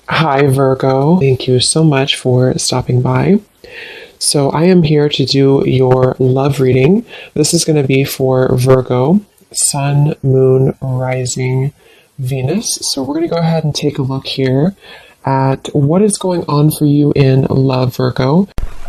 Hi, Virgo. Thank you so much for stopping by. So, I am here to do your love reading. This is going to be for Virgo, Sun, Moon, Rising, Venus. So, we're going to go ahead and take a look here at what is going on for you in love, Virgo.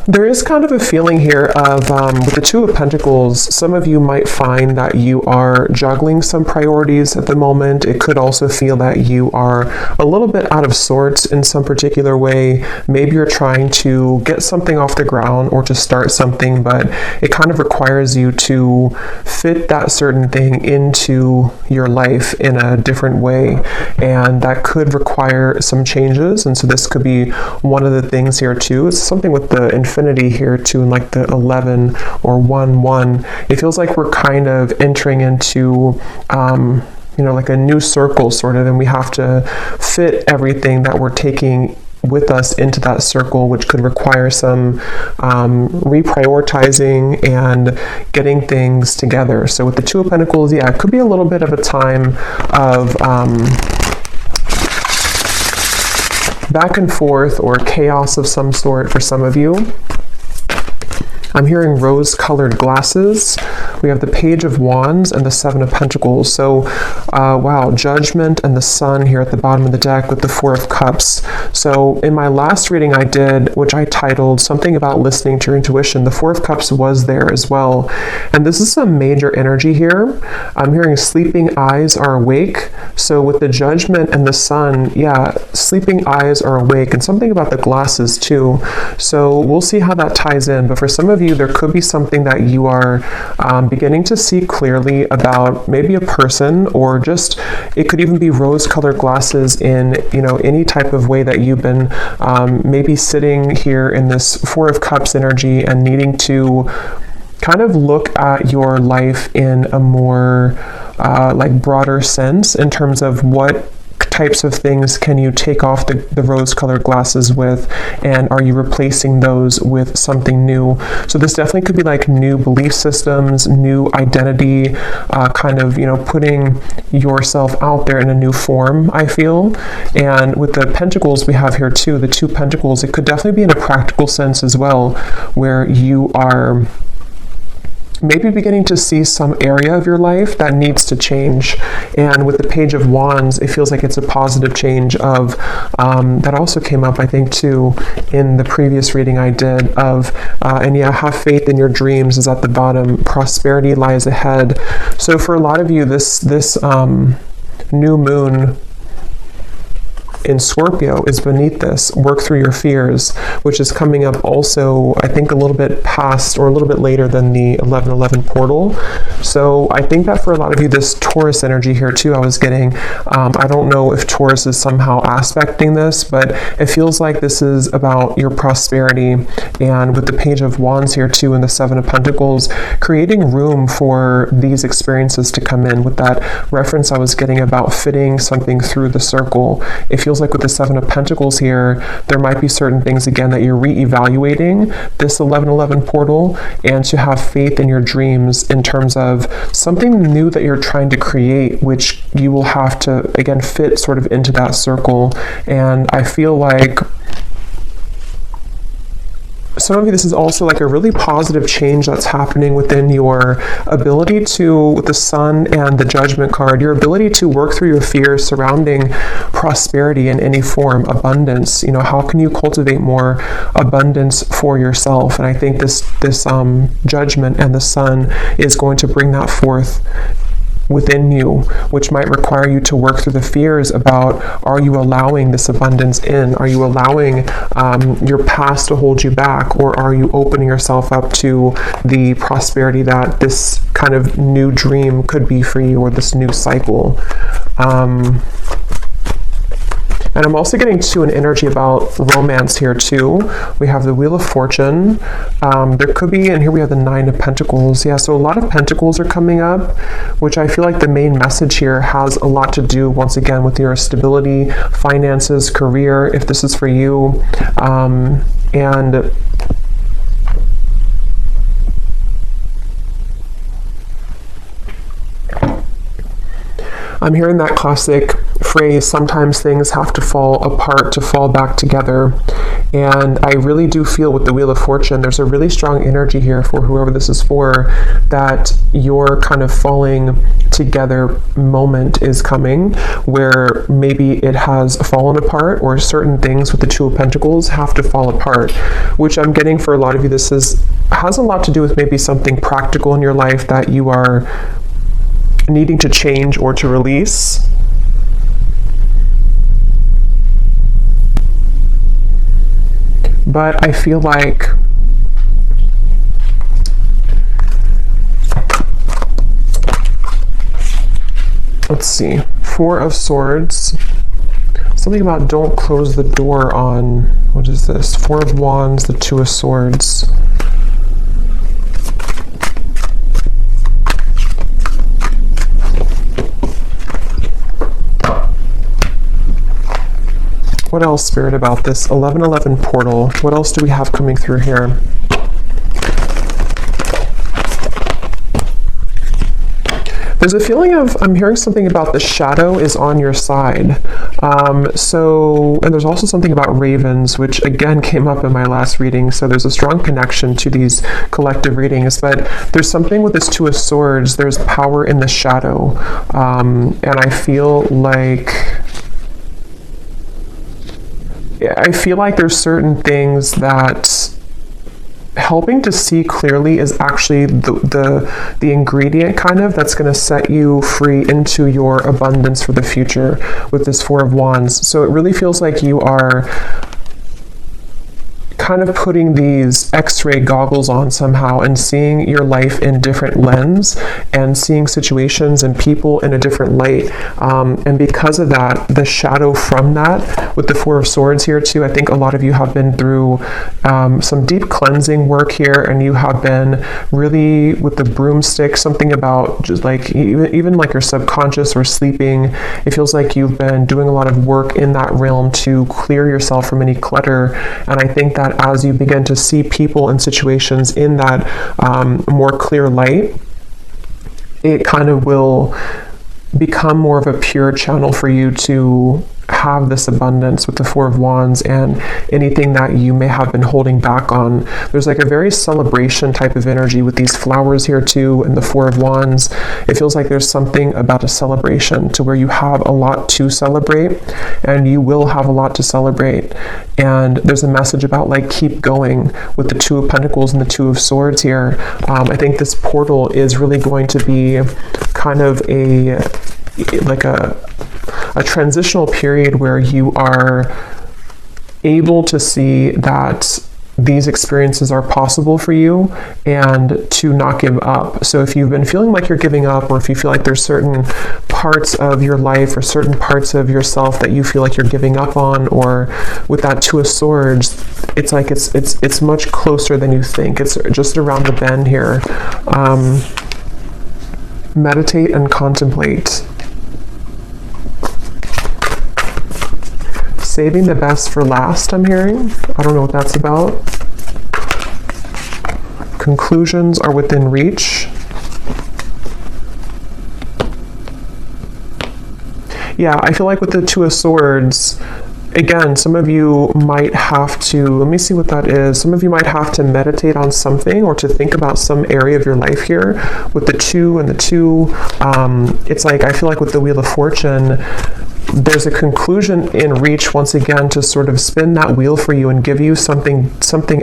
There is kind of a feeling here of, with the Two of Pentacles, some of you might find that you are juggling some priorities at the moment. It could also feel that you are a little bit out of sorts in some particular way. Maybe you're trying to get something off the ground or to start something, but it kind of requires you to fit that certain thing into your life in a different way. And that could require some changes. And so this could be one of the things here too. It's something with the infinity here too, and like the 11 or 1-1. It feels like we're kind of entering into like a new circle sort of, and we have to fit everything that we're taking with us into that circle, which could require some reprioritizing and getting things together. So with the Two of Pentacles, yeah, it could be a little bit of a time of back and forth or chaos of some sort for some of you. I'm hearing rose-colored glasses. We have the Page of Wands and the Seven of Pentacles. So, wow, Judgment and the Sun here at the bottom of the deck with the Four of Cups. So, in my last reading I did, which I titled something about listening to your intuition, the Four of Cups was there as well. And this is a major energy here. I'm hearing sleeping eyes are awake. So, with the Judgment and the Sun, yeah, sleeping eyes are awake, and something about the glasses too. So, we'll see how that ties in. But for some of you, there could be something that you are beginning to see clearly about, maybe a person, or just it could even be rose-colored glasses in any type of way that you've been maybe sitting here in this Four of Cups energy and needing to kind of look at your life in a more broader sense in terms of what types of things can you take off the rose-colored glasses with, and are you replacing those with something new? So this definitely could be like new belief systems, new identity, kind of putting yourself out there in a new form, I feel. And with the Pentacles we have here too, the Two Pentacles, it could definitely be in a practical sense as well, where you are maybe beginning to see some area of your life that needs to change. And with the Page of Wands, it feels like it's a positive change of, that also came up, I think, too, in the previous reading I did of, and yeah, have faith in your dreams is at the bottom. Prosperity lies ahead. So for a lot of you, this new moon in Scorpio is beneath this. Work through your fears, which is coming up also, I think, a little bit past or a little bit later than the 11-11 portal. So I think that for a lot of you, this Taurus energy here too, I was getting, I don't know if Taurus is somehow aspecting this, but it feels like this is about your prosperity. And with the Page of Wands here too, and the Seven of Pentacles, creating room for these experiences to come in. With that reference I was getting about fitting something through the circle, it feels like with the Seven of Pentacles here, there might be certain things again that you're re-evaluating this 11-11 portal, and to have faith in your dreams in terms of something new that you're trying to create, which you will have to again fit sort of into that circle. And I feel like some of you, this is also like a really positive change that's happening within your ability to, with the Sun and the Judgment card, your ability to work through your fears surrounding prosperity in any form, abundance. How can you cultivate more abundance for yourself? And I think this Judgment and the Sun is going to bring that forth within you, which might require you to work through the fears about, are you allowing this abundance in? Are you allowing your past to hold you back? Or are you opening yourself up to the prosperity that this kind of new dream could be for you, or this new cycle? And I'm also getting to an energy about romance here too. We have the Wheel of Fortune. There could be, and here we have the Nine of Pentacles. Yeah, so a lot of Pentacles are coming up, which I feel like the main message here has a lot to do, once again, with your stability, finances, career, if this is for you. And I'm hearing that classic phrase, sometimes things have to fall apart to fall back together. And I really do feel with the Wheel of Fortune, there's a really strong energy here for whoever this is for, that your kind of falling together moment is coming, where maybe it has fallen apart, or certain things with the Two of Pentacles have to fall apart, which I'm getting for a lot of you, this has a lot to do with maybe something practical in your life that you are needing to change or to release. But I feel like let's see, Four of Swords, something about don't close the door on, what is this? Four of Wands, the Two of Swords. What else, Spirit, about this 1111 portal? What else do we have coming through here? There's a feeling of, I'm hearing something about the shadow is on your side. And there's also something about ravens, which again came up in my last reading. So there's a strong connection to these collective readings, but there's something with this Two of Swords, there's power in the shadow. And I feel like there's certain things that helping to see clearly is actually the ingredient kind of that's going to set you free into your abundance for the future with this Four of Wands. So it really feels like you are kind of putting these X-ray goggles on somehow and seeing your life in different lens and seeing situations and people in a different light. And because of that, the shadow from that with the Four of Swords here too, I think a lot of you have been through some deep cleansing work here, and you have been really with the broomstick, something about just like even like your subconscious or sleeping. It feels like you've been doing a lot of work in that realm to clear yourself from any clutter. And I think that as you begin to see people and situations in that more clear light, it kind of will become more of a pure channel for you to have this abundance with the Four of Wands and anything that you may have been holding back on. There's like a very celebration type of energy with these flowers here too, and the Four of Wands. It feels like there's something about a celebration to where you have a lot to celebrate, and you will have a lot to celebrate. And there's a message about like keep going with the Two of Pentacles and the Two of Swords here. I think this portal is really going to be kind of a transitional period where you are able to see that these experiences are possible for you and to not give up. So if you've been feeling like you're giving up, or if you feel like there's certain parts of your life or certain parts of yourself that you feel like you're giving up on, or with that Two of Swords, it's like it's much closer than you think. It's just around the bend here. Meditate and contemplate. Saving the best for last, I'm hearing. I don't know what that's about. Conclusions are within reach. Yeah, I feel like with the Two of Swords, again, some of you might have to, let me see what that is. Some of you might have to meditate on something, or to think about some area of your life here with the two and the two. It's like, I feel like with the Wheel of Fortune, there's a conclusion in reach once again to sort of spin that wheel for you and give you something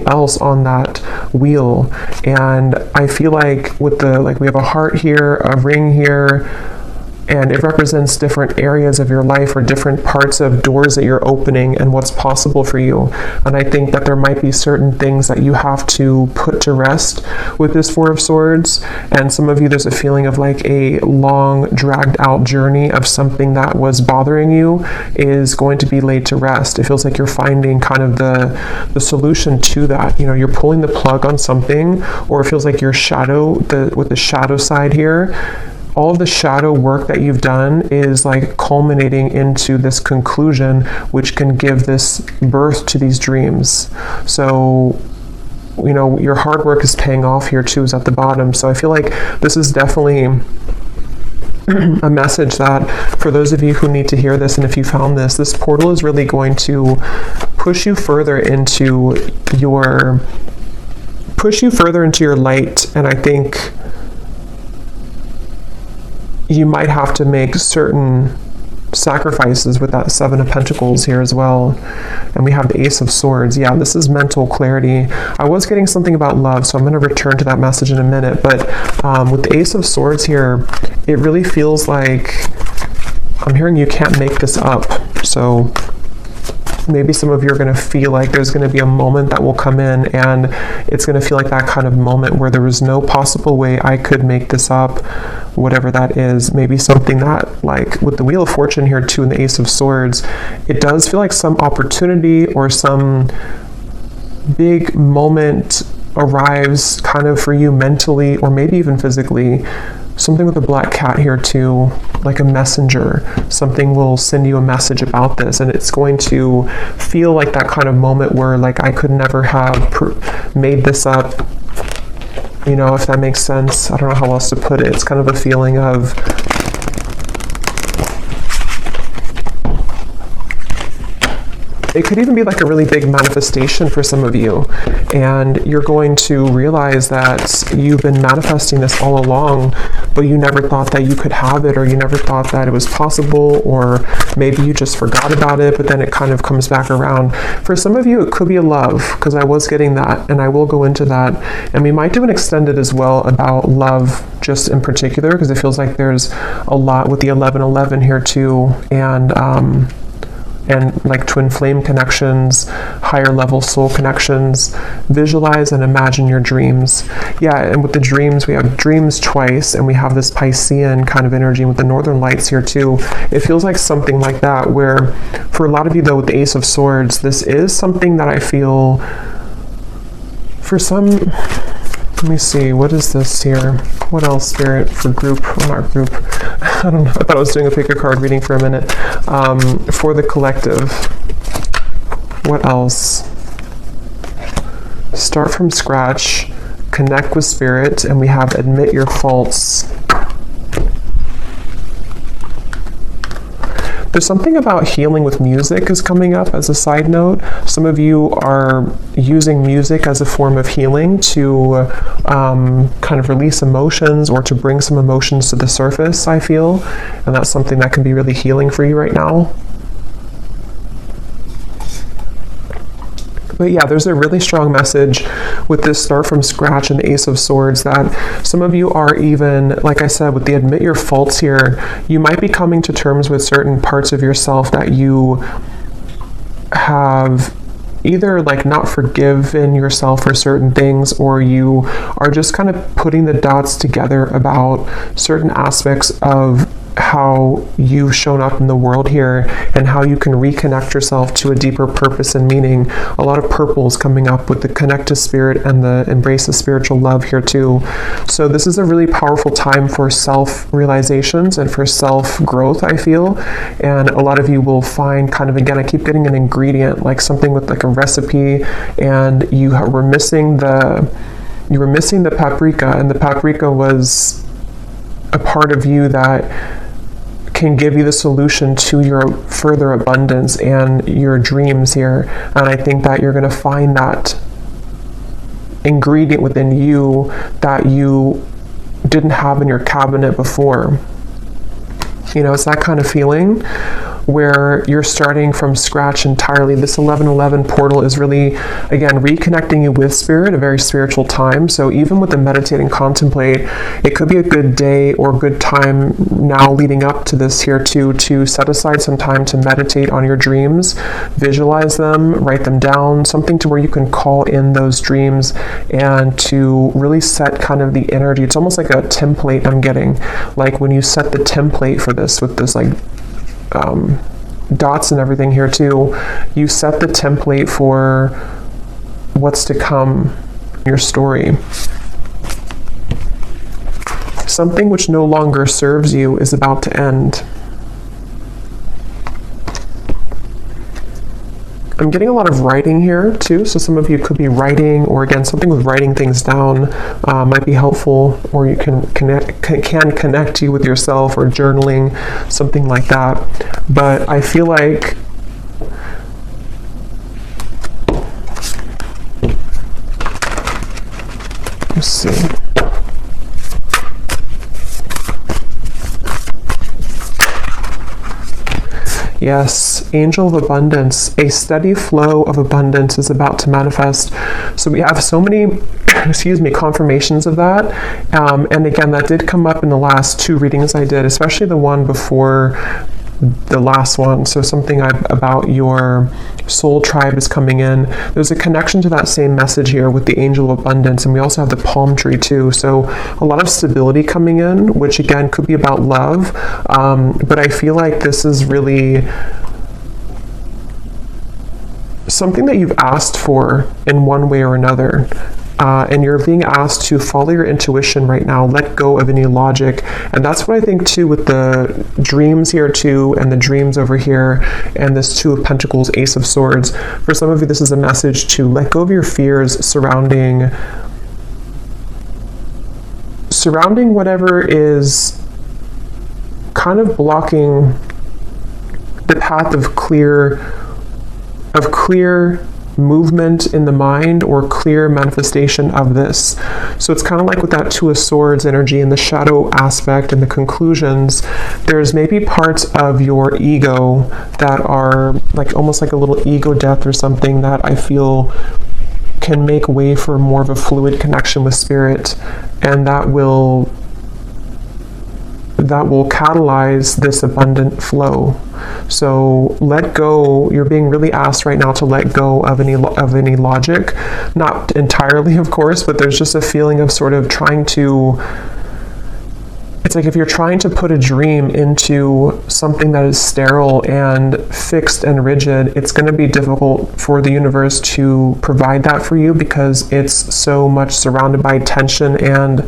else on that wheel. And I feel like with the, like we have a heart here, a ring here, and it represents different areas of your life or different parts of doors that you're opening and what's possible for you. And I think that there might be certain things that you have to put to rest with this Four of Swords. And some of you, there's a feeling of like a long dragged out journey of something that was bothering you is going to be laid to rest. It feels like you're finding kind of the solution to that. You know, you're pulling the plug on something, or it feels like your shadow, with the shadow side here, all of the shadow work that you've done is like culminating into this conclusion, which can give this birth to these dreams. So, you know, your hard work is paying off here too, is at the bottom. So I feel like this is definitely a message that for those of you who need to hear this, and if you found this portal is really going to push you further into your light. And I think you might have to make certain sacrifices with that Seven of Pentacles here as well. And we have the Ace of Swords. Yeah, this is mental clarity. I was getting something about love, so I'm going to return to that message in a minute. But with the Ace of Swords here, it really feels like I'm hearing you can't make this up. So maybe some of you are going to feel like there's going to be a moment that will come in, and it's going to feel like that kind of moment where there was no possible way I could make this up, whatever that is. Maybe something that, like with the Wheel of Fortune here too and the Ace of Swords, it does feel like some opportunity or some big moment arrives kind of for you mentally or maybe even physically. Something with the black cat here too, like a messenger. Something will send you a message about this, and it's going to feel like that kind of moment where like I could never have made this up, you know, if that makes sense. I don't know how else to put it. It's kind of a feeling of it could even be like a really big manifestation for some of you, and you're going to realize that you've been manifesting this all along, but you never thought that you could have it, or you never thought that it was possible, or maybe you just forgot about it, but then it kind of comes back around. For some of you, it could be a love, because I was getting that, and I will go into that, and we might do an extended as well about love just in particular, because it feels like there's a lot with the 1111 here too, and like twin flame connections, higher level soul connections. Visualize and imagine your dreams. Yeah, and with the dreams, we have dreams twice, and we have this Piscean kind of energy with the northern lights here too. It feels like something like that, where for a lot of you though with the Ace of Swords, this is something that I feel for some, let me see, what is this here? What else, Spirit, for group, or not group? I don't know, I thought I was doing a pick a card reading for a minute. For the collective, what else? Start from scratch, connect with Spirit, and we have admit your faults. There's something about healing with music is coming up as a side note. Some of you are using music as a form of healing to kind of release emotions or to bring some emotions to the surface, I feel. And that's something that can be really healing for you right now. But yeah, there's a really strong message with this start from scratch and the Ace of Swords that some of you are even, like I said, with the admit your faults here, you might be coming to terms with certain parts of yourself that you have either like not forgiven yourself for certain things, or you are just kind of putting the dots together about certain aspects of how you've shown up in the world here and how you can reconnect yourself to a deeper purpose and meaning. A lot of purples coming up with the connect to Spirit and the embrace of spiritual love here too. So this is a really powerful time for self-realizations and for self-growth, I feel. And a lot of you will find kind of, again, I keep getting an ingredient, like something with like a recipe, and you were missing the paprika, and the paprika was a part of you that can give you the solution to your further abundance and your dreams here. And I think that you're going to find that ingredient within you that you didn't have in your cabinet before. You know, it's that kind of feeling where you're starting from scratch entirely. This 1111 portal is really, again, reconnecting you with Spirit, a very spiritual time. So even with the meditate and contemplate, it could be a good day or good time now leading up to this here too, to set aside some time to meditate on your dreams, visualize them, write them down, something to where you can call in those dreams and to really set kind of the energy. It's almost like a template I'm getting, like when you set the template for this with this like dots and everything here too, you set the template for what's to come in your story. Something which no longer serves you is about to end. I'm getting a lot of writing here too, so some of you could be writing, or again, something with writing things down might be helpful, or you can connect you with yourself, or journaling, something like that. But I feel like let's see. Yes, angel of abundance, a steady flow of abundance is about to manifest. So we have so many, confirmations of that. And again, that did come up in the last 2 readings I did, especially the one before the last one. So something about your soul tribe is coming in. There's a connection to that same message here with the angel of abundance, and we also have the palm tree too. So a lot of stability coming in, which again could be about love, but I feel like this is really something that you've asked for in one way or another. And you're being asked to follow your intuition right now, let go of any logic. And that's what I think too with the dreams here too, and the dreams over here, and this 2 of Pentacles, Ace of Swords. For some of you, this is a message to let go of your fears surrounding whatever is kind of blocking the path of clear movement in the mind, or clear manifestation of this. So it's kind of like with that 2 of Swords energy and the shadow aspect and the conclusions, there's maybe parts of your ego that are like almost like a little ego death or something, that I feel can make way for more of a fluid connection with spirit, and that will catalyze this abundant flow. So let go. You're being really asked right now to let go of any logic, not entirely, of course, but there's just a feeling of sort of trying to. It's like if you're trying to put a dream into something that is sterile and fixed and rigid, it's going to be difficult for the universe to provide that for you, because it's so much surrounded by tension and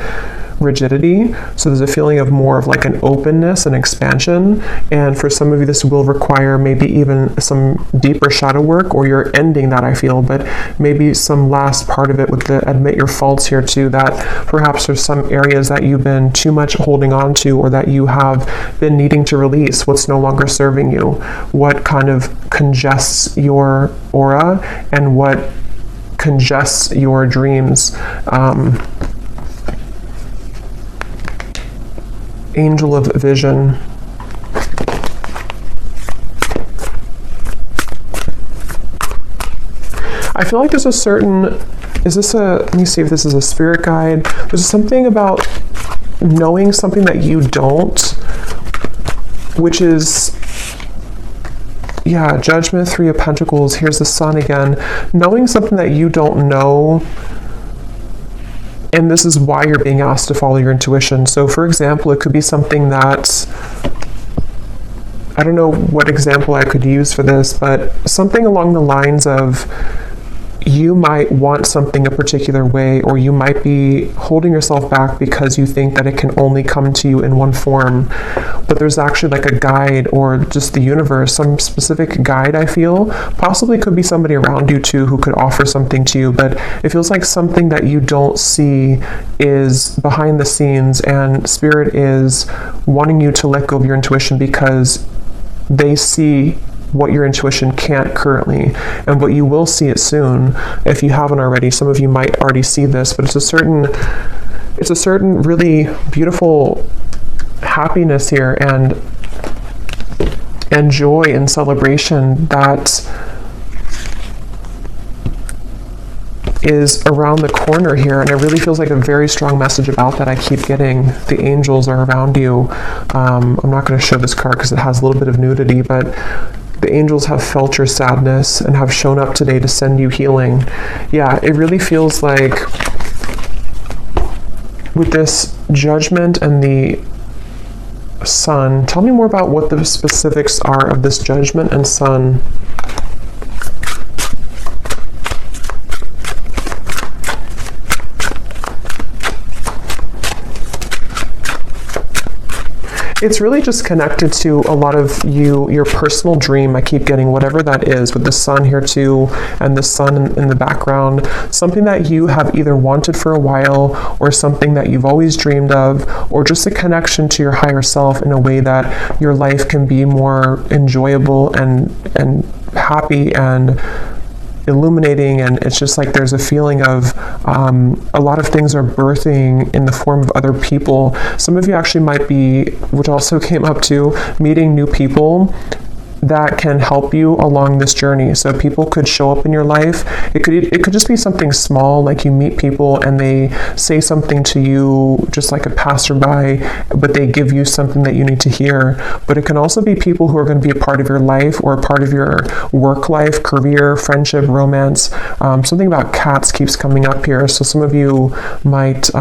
rigidity. So there's a feeling of more of like an openness and expansion, and for some of you this will require maybe even some deeper shadow work, or you're ending that, I feel, but maybe some last part of it with the admit your faults here too, that perhaps there's some areas that you've been too much holding on to, or that you have been needing to release, what's no longer serving you, what kind of congests your aura, and what congests your dreams. Angel of vision. I feel like there's a certain, let me see if this is a spirit guide. There's something about knowing something that you don't, which is, Judgment, 3 of Pentacles. Here's the Sun again. Knowing something that you don't know, and this is why you're being asked to follow your intuition. So for example, it could be something that, I don't know what example I could use for this, but something along the lines of, you might want something a particular way, or you might be holding yourself back because you think that it can only come to you in one form, but there's actually like a guide, or just the universe, some specific guide, I feel. Possibly could be somebody around you too who could offer something to you, but it feels like something that you don't see is behind the scenes, and spirit is wanting you to let go of your intuition, because they see what your intuition can't currently, and what you will see it soon if you haven't already. Some of you might already see this, but it's a certain really beautiful happiness here, and joy and celebration that is around the corner here, and it really feels like a very strong message about that I keep getting. The angels are around you. I'm not going to show this card because it has a little bit of nudity, but the angels have felt your sadness and have shown up today to send you healing. Yeah, it really feels like with this Judgment and the Sun. Tell me more about what the specifics are of this Judgment and Sun. It's really just connected to a lot of your personal dream. I keep getting whatever that is, with the sun here too, and the sun in the background. Something that you have either wanted for a while, or something that you've always dreamed of, or just a connection to your higher self in a way that your life can be more enjoyable and happy and illuminating. And it's just like there's a feeling of a lot of things are birthing in the form of other people. Some of you actually might be, which also came up too, meeting new people that can help you along this journey. So people could show up in your life. It could just be something small, like you meet people and they say something to you just like a passerby, but they give you something that you need to hear. But it can also be people who are going to be a part of your life, or a part of your work life, career, friendship, romance. Something about cats keeps coming up here. So some of you might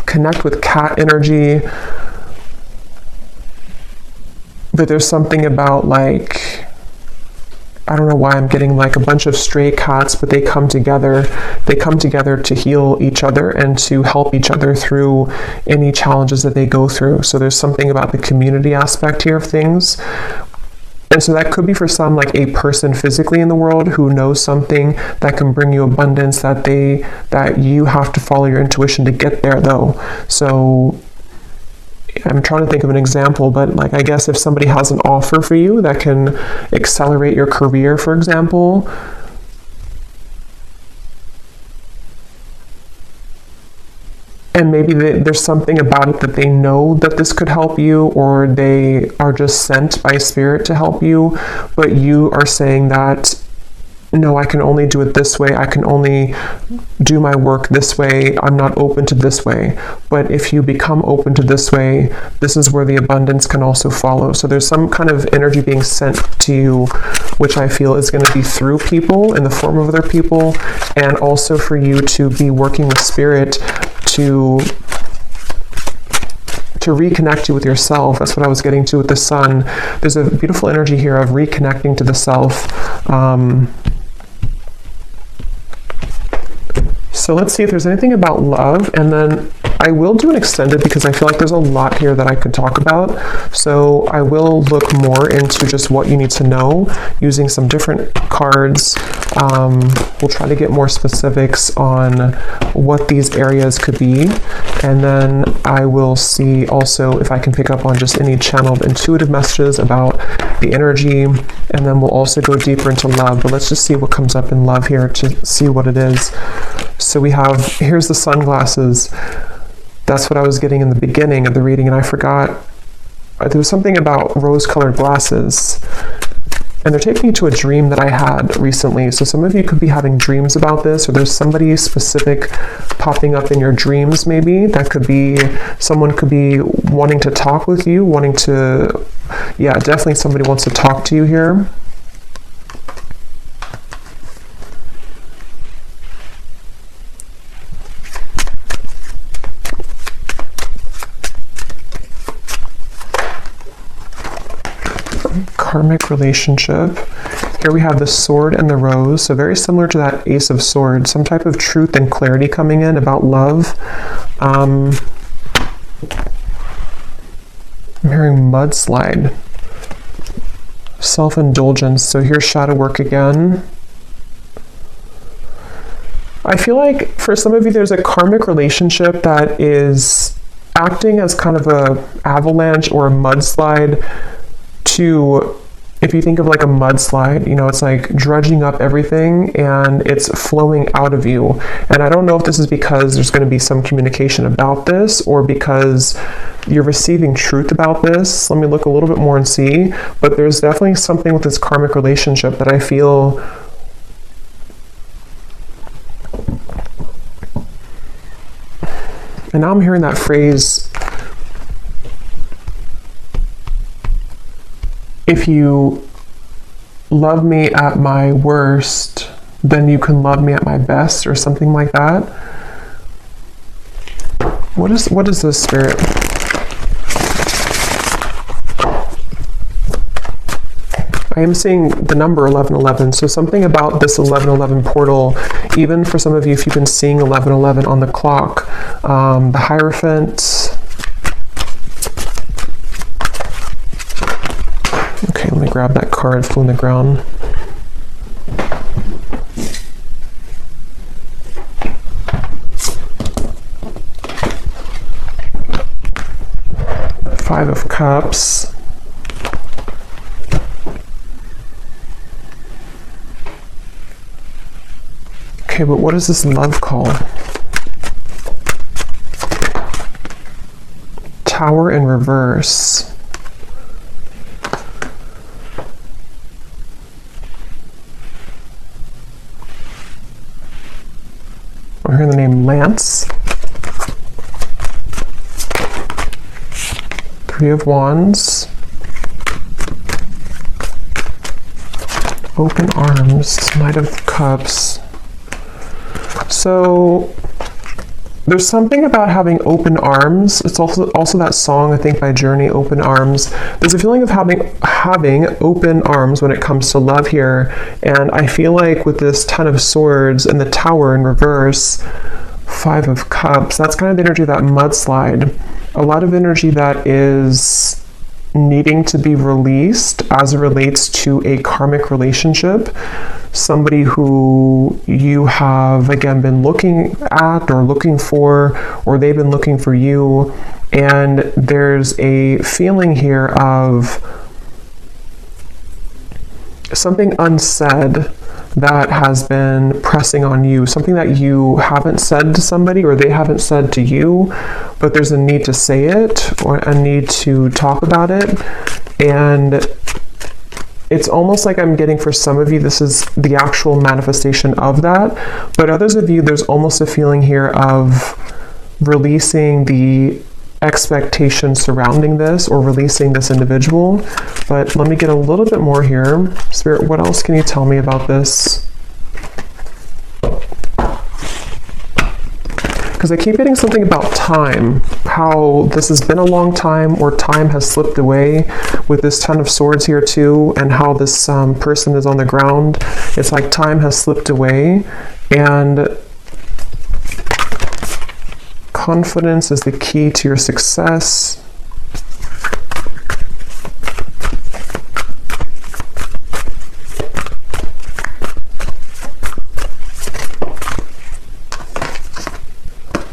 connect with cat energy. But there's something about, like, I don't know why I'm getting like a bunch of stray cats, but they come together. They come together to heal each other and to help each other through any challenges that they go through. So there's something about the community aspect here of things. And so that could be for some like a person physically in the world who knows something that can bring you abundance, that you have to follow your intuition to get there though. So I'm trying to think of an example, but like, I guess if somebody has an offer for you that can accelerate your career, for example, and maybe there's something about it that they know that this could help you, or they are just sent by spirit to help you, but you are saying that, no, I can only do it this way. I can only do my work this way. I'm not open to this way. But if you become open to this way, this is where the abundance can also follow. So there's some kind of energy being sent to you, which I feel is going to be through people, in the form of other people, and also for you to be working with spirit to reconnect you with yourself. That's what I was getting to with the sun. There's a beautiful energy here of reconnecting to the self. So let's see if there's anything about love, and then I will do an extended because I feel like there's a lot here that I could talk about. So I will look more into just what you need to know using some different cards. We'll try to get more specifics on what these areas could be. And then I will see also if I can pick up on just any channel of intuitive messages about the energy. And then we'll also go deeper into love. But let's just see what comes up in love here to see what it is. So we have, here's the sunglasses. That's what I was getting in the beginning of the reading, and I forgot. There was something about rose-colored glasses. And they're taking me to a dream that I had recently. So some of you could be having dreams about this, or there's somebody specific popping up in your dreams maybe. That could be, someone could be wanting to talk with you, wanting to, yeah, definitely somebody wants to talk to you here. Karmic relationship. Here we have the sword and the rose, so very similar to that Ace of Swords. Some type of truth and clarity coming in about love. I'm hearing mudslide. Self-indulgence. So here's shadow work again. I feel like for some of you there's a karmic relationship that is acting as kind of a avalanche or a mudslide. If you think of like a mudslide, you know, it's like dredging up everything and it's flowing out of you. And I don't know if this is because there's going to be some communication about this, or because you're receiving truth about this. Let me look a little bit more and see. But there's definitely something with this karmic relationship that I feel and now I'm hearing that phrase, if you love me at my worst, then you can love me at my best, or something like that. What is this, Spirit? I am seeing the number 1111, so something about this 1111 portal, even for some of you, if you've been seeing 1111 on the clock, the Hierophant, to grab that card, flew on the ground. Five of Cups. Okay, but what is this love call? Tower in reverse. I'm hearing the name Lance. Three of Wands. Open arms. Knight of Cups. So there's something about having open arms. It's also that song, I think, by Journey, Open Arms. There's a feeling of having open arms when it comes to love here. And I feel like with this Ten of Swords and the Tower in reverse, Five of Cups, that's kind of the energy of that mudslide. A lot of energy that is needing to be released as it relates to a karmic relationship. Somebody who you have, again, been looking at or looking for, or they've been looking for you. And there's a feeling here of something unsaid that has been pressing on you, something that you haven't said to somebody or they haven't said to you, but there's a need to say it or a need to talk about it. And it's almost like I'm getting, for some of you, this is the actual manifestation of that. But others of you, there's almost a feeling here of releasing the expectation surrounding this or releasing this individual. But let me get a little bit more here. Spirit, what else can you tell me about this? Because I keep getting something about time, how this has been a long time or time has slipped away with this Ten of Swords here too, and how this person is on the ground. It's like time has slipped away, and confidence is the key to your success.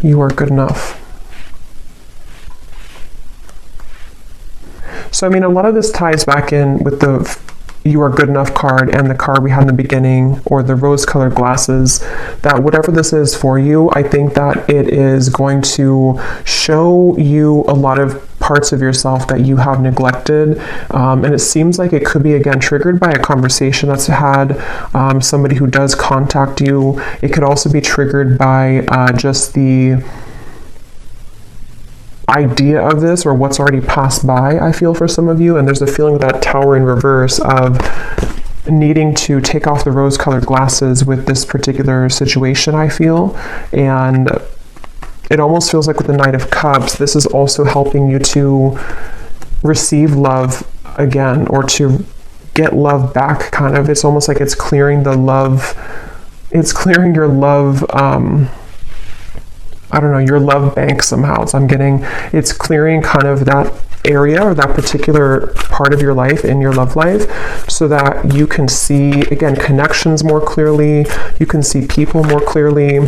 You are good enough. So, I mean, a lot of this ties back in with the You Are Good Enough card and the card we had in the beginning, or the rose-colored glasses, that whatever this is for you, I think that it is going to show you a lot of parts of yourself that you have neglected. And it seems like it could be, again, triggered by a conversation that's had, somebody who does contact you. It could also be triggered by just the idea of this or what's already passed by, I feel, for some of you. And there's a feeling of that Tower in reverse of needing to take off the rose-colored glasses with this particular situation, I feel. And it almost feels like with the Knight of Cups, this is also helping you to receive love again, or to get love back, kind of. It's almost like it's clearing the love, it's clearing your love, I don't know, your love bank somehow. It's clearing kind of that area or that particular part of your life in your love life, so that you can see, again, connections more clearly, you can see people more clearly,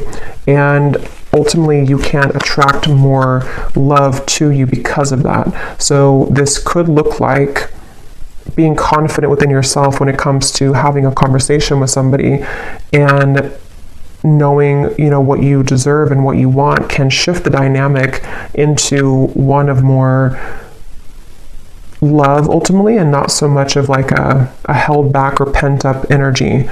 and ultimately you can attract more love to you because of that. So this could look like being confident within yourself when it comes to having a conversation with somebody, and knowing, you know, what you deserve and what you want can shift the dynamic into one of more love ultimately, and not so much of like a held back or pent up energy.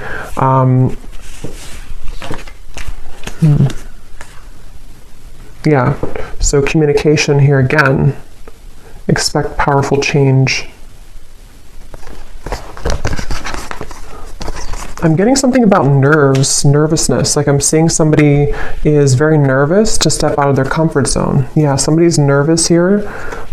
Yeah, so communication here again. Expect powerful change. I'm getting something about nervousness. Like I'm seeing somebody is very nervous to step out of their comfort zone. Yeah, somebody's nervous here,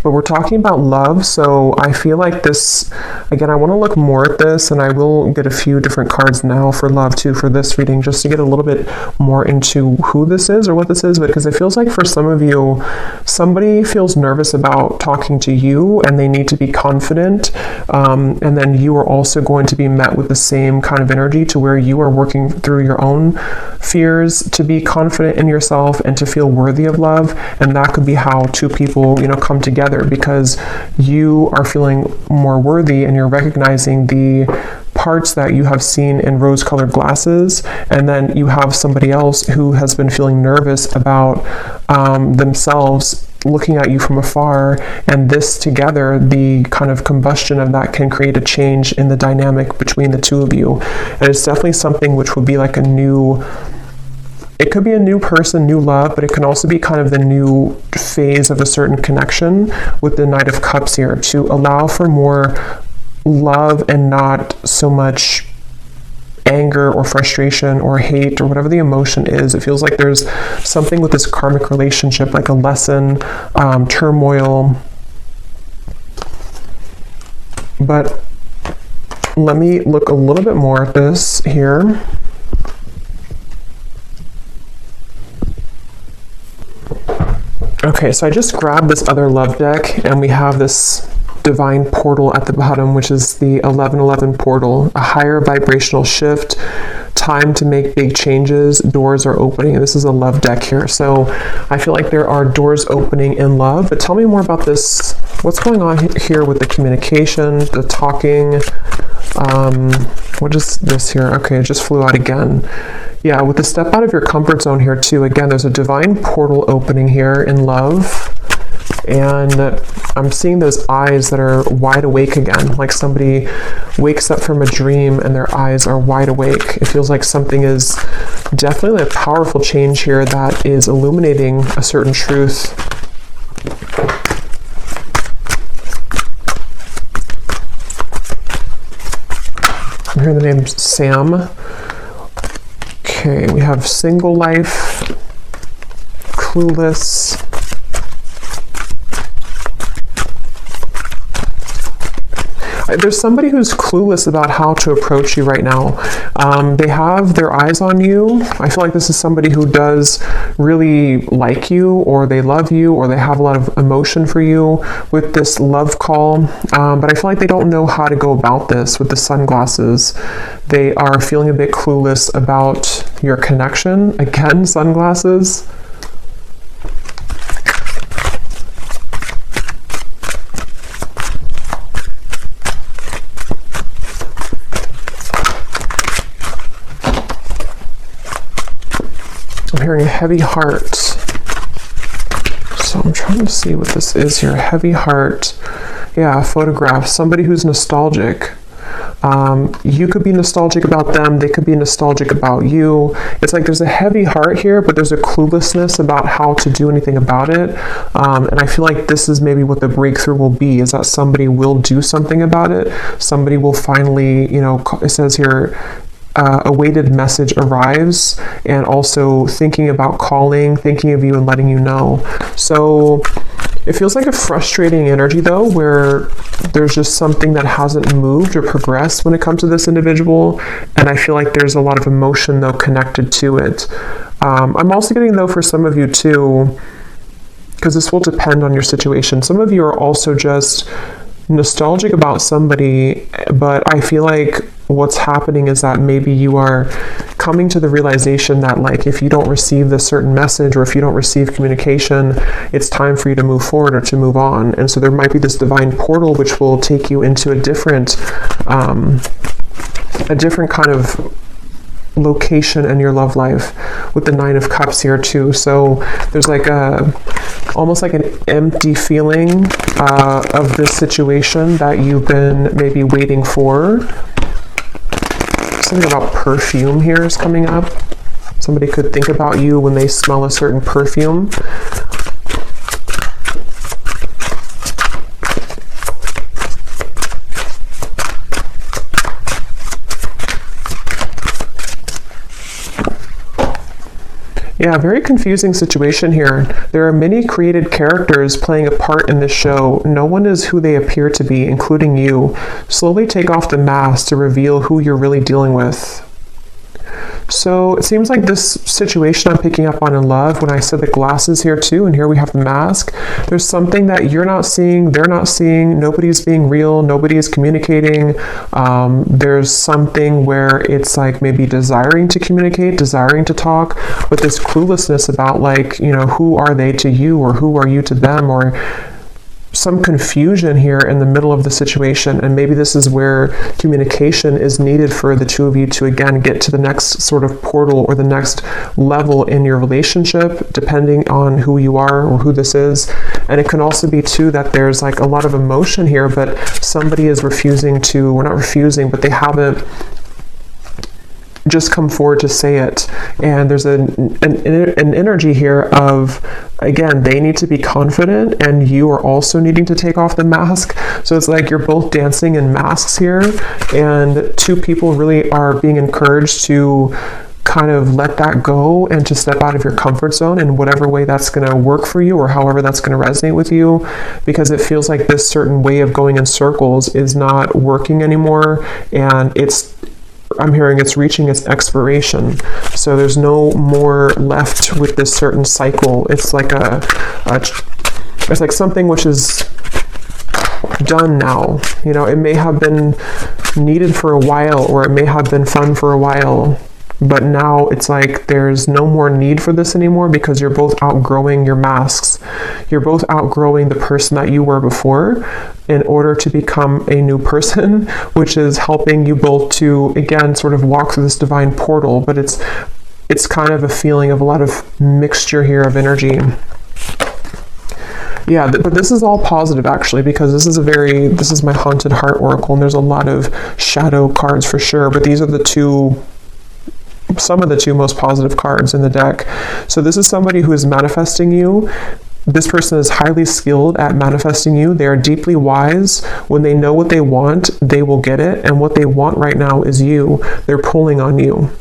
but we're talking about love. So I feel like this, again, I want to look more at this, and I will get a few different cards now for love too for this reading, just to get a little bit more into who this is or what this is, because it feels like for some of you, somebody feels nervous about talking to you and they need to be confident, and then you are also going to be met with the same kind of energy to where you are working through your own fears to be confident in yourself and to feel worthy of love. And that could be how two people, come together, because you are feeling more worthy and you're recognizing the parts that you have seen in rose-colored glasses, and then you have somebody else who has been feeling nervous about themselves looking at you from afar, and this together, the kind of combustion of that can create a change in the dynamic between the two of you. And it's definitely something which would be like it could be a new person, new love, but it can also be kind of the new phase of a certain connection with the Knight of Cups here, to allow for more love and not so much anger or frustration or hate or whatever the emotion is. It feels like there's something with this karmic relationship, like a lesson, turmoil. But let me look a little bit more at this here. Okay, so I just grabbed this other love deck, and we have this divine portal at the bottom, which is the 1111 portal, a higher vibrational shift, time to make big changes, doors are opening. And this is a love deck here. So I feel like there are doors opening in love, but tell me more about this. What's going on here with the communication, the talking? What is this here? Okay, it just flew out again. Yeah, with the step out of your comfort zone here too, again, there's a divine portal opening here in love. And I'm seeing those eyes that are wide awake again, like somebody wakes up from a dream and their eyes are wide awake. It feels like something is definitely a powerful change here that is illuminating a certain truth. I'm hearing the name Sam. Okay, we have single life, clueless. There's somebody who's clueless about how to approach you right now. They have their eyes on you. I feel like this is somebody who does really like you, or they love you, or they have a lot of emotion for you with this love call. But I feel like they don't know how to go about this with the sunglasses. They are feeling a bit clueless about your connection. Again, sunglasses. I'm hearing a heavy heart. So I'm trying to see what this is here. Heavy heart. Yeah, a photograph. Somebody who's nostalgic. You could be nostalgic about them. They could be nostalgic about you. It's like there's a heavy heart here, but there's a cluelessness about how to do anything about it. And I feel like this is maybe what the breakthrough will be, is that somebody will do something about it. Somebody will finally, it says here, a weighted message arrives, and also thinking about calling, thinking of you and letting you know. So it feels like a frustrating energy though, where there's just something that hasn't moved or progressed when it comes to this individual. And I feel like there's a lot of emotion though connected to it. I'm also getting though for some of you too, because this will depend on your situation. Some of you are also just nostalgic about somebody, but I feel like what's happening is that maybe you are coming to the realization that, like, if you don't receive this certain message, or if you don't receive communication, it's time for you to move forward or to move on. And so there might be this divine portal which will take you into a different kind of location in your love life, with the Nine of Cups here too. So there's like almost like an empty feeling of this situation that you've been maybe waiting for. Something about perfume here is coming up. Somebody could think about you when they smell a certain perfume. Yeah, very confusing situation here. There are many created characters playing a part in this show. No one is who they appear to be, including you. Slowly take off the mask to reveal who you're really dealing with. So it seems like this situation I'm picking up on in love, when I said the glasses here too, and here we have the mask, there's something that you're not seeing, they're not seeing, nobody's being real, nobody is communicating. There's something where it's like maybe desiring to communicate, desiring to talk, but this cluelessness about like, you know, who are they to you or who are you to them, or some confusion here in the middle of the situation. And maybe this is where communication is needed for the two of you to again get to the next sort of portal or the next level in your relationship, depending on who you are or who this is. And it can also be too that there's like a lot of emotion here, but somebody is refusing to, or not refusing, but they haven't just come forward to say it. And there's an energy here of, again, they need to be confident and you are also needing to take off the mask. So it's like you're both dancing in masks here, and two people really are being encouraged to kind of let that go and to step out of your comfort zone in whatever way that's going to work for you or however that's going to resonate with you, because it feels like this certain way of going in circles is not working anymore, and I'm hearing it's reaching its expiration. So there's no more left with this certain cycle. It's like it's like something which is done now. You know, it may have been needed for a while, or it may have been fun for a while, but now it's like there's no more need for this anymore, because you're both outgrowing your masks. You're both outgrowing the person that you were before in order to become a new person, which is helping you both to, again, sort of walk through this divine portal. But it's kind of a feeling of a lot of mixture here of energy. Yeah, but this is all positive actually, because this is my Haunted Heart Oracle, and there's a lot of shadow cards for sure, but these are some of the two most positive cards in the deck. So this is somebody who is manifesting you. This person is highly skilled at manifesting you. They are deeply wise. When they know what they want, they will get it. And what they want right now is you. They're pulling on you.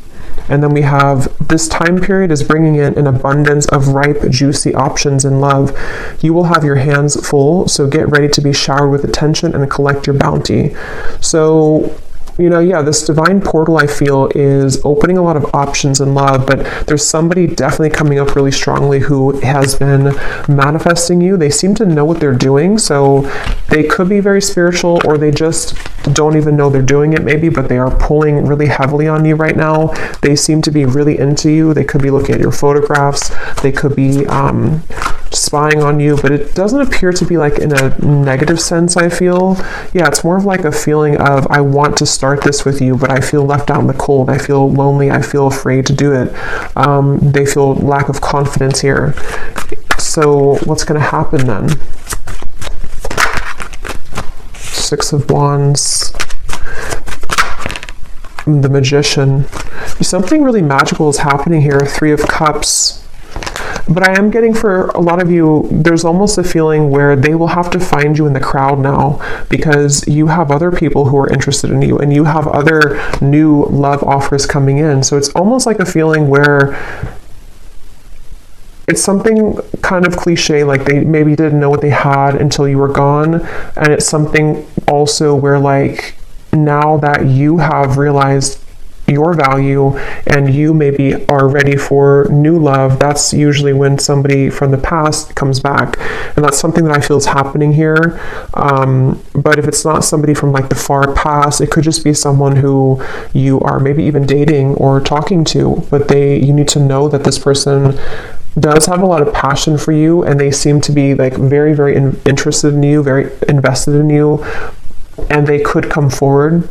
And then we have this time period is bringing in an abundance of ripe, juicy options in love. You will have your hands full, so get ready to be showered with attention and collect your bounty. So, you know, yeah, this divine portal I feel is opening a lot of options in love, but there's somebody definitely coming up really strongly who has been manifesting you. They seem to know what they're doing, so they could be very spiritual, or they just don't even know they're doing it maybe, but they are pulling really heavily on you right now. They seem to be really into you. They could be looking at your photographs. They could be spying on you, but it doesn't appear to be like in a negative sense, I feel. Yeah, it's more of like a feeling of, I want to start this with you, but I feel left out in the cold. I feel lonely. I feel afraid to do it. They feel lack of confidence here. So what's going to happen then? Six of Wands. The Magician. Something really magical is happening here. Three of Cups. But I am getting, for a lot of you, there's almost a feeling where they will have to find you in the crowd now, because you have other people who are interested in you, and you have other new love offers coming in. So it's almost like a feeling where it's something kind of cliche, like they maybe didn't know what they had until you were gone. And it's something also where, like, now that you have realized your value and you maybe are ready for new love, that's usually when somebody from the past comes back, and that's something that I feel is happening here. But if it's not somebody from like the far past, it could just be someone who you are maybe even dating or talking to, but you need to know that this person does have a lot of passion for you, and they seem to be like very, very interested in you, very invested in you, and they could come forward.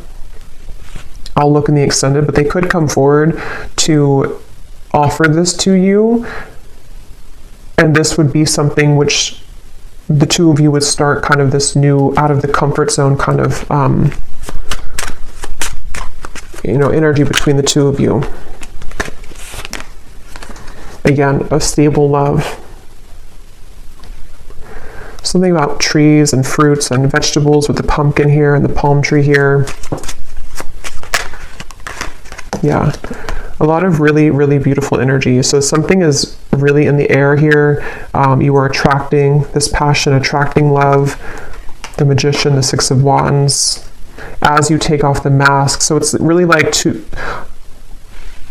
I'll look in the extended, but they could come forward to offer this to you, and this would be something which the two of you would start kind of this new out of the comfort zone kind of energy between the two of you. Again, a stable love. Something about trees and fruits and vegetables with the pumpkin here and the palm tree here. Yeah, A lot of really, really beautiful energy. So something is really in the air here. You are attracting this passion, attracting love. The Magician, the Six of Wands, as you take off the mask. So it's really like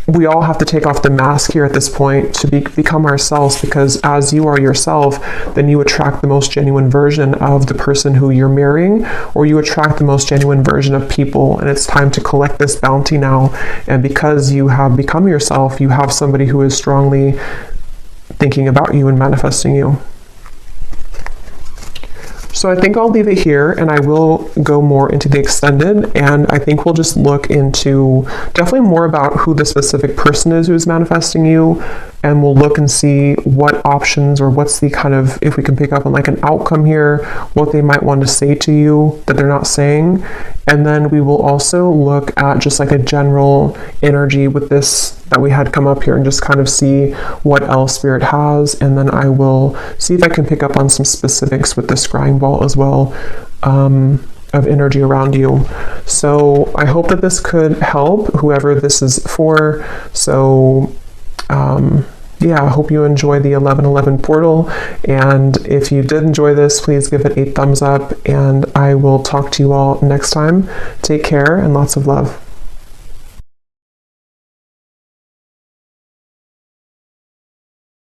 we all have to take off the mask here at this point to become ourselves, because as you are yourself, then you attract the most genuine version of the person who you're marrying, or you attract the most genuine version of people. And it's time to collect this bounty now. And because you have become yourself, you have somebody who is strongly thinking about you and manifesting you. So I think I'll leave it here, and I will go more into the extended, and I think we'll just look into definitely more about who the specific person is who's manifesting you, and we'll look and see what options, or what's the kind of, if we can pick up on like an outcome here, what they might want to say to you that they're not saying. And then we will also look at just like a general energy with this that we had come up here, and just kind of see what else Spirit has. And then I will see if I can pick up on some specifics with the scrying ball as well, of energy around you. So I hope that this could help whoever this is for. So yeah, I hope you enjoy the 1111 portal. And if you did enjoy this, please give it a thumbs up, and I will talk to you all next time. Take care and lots of love.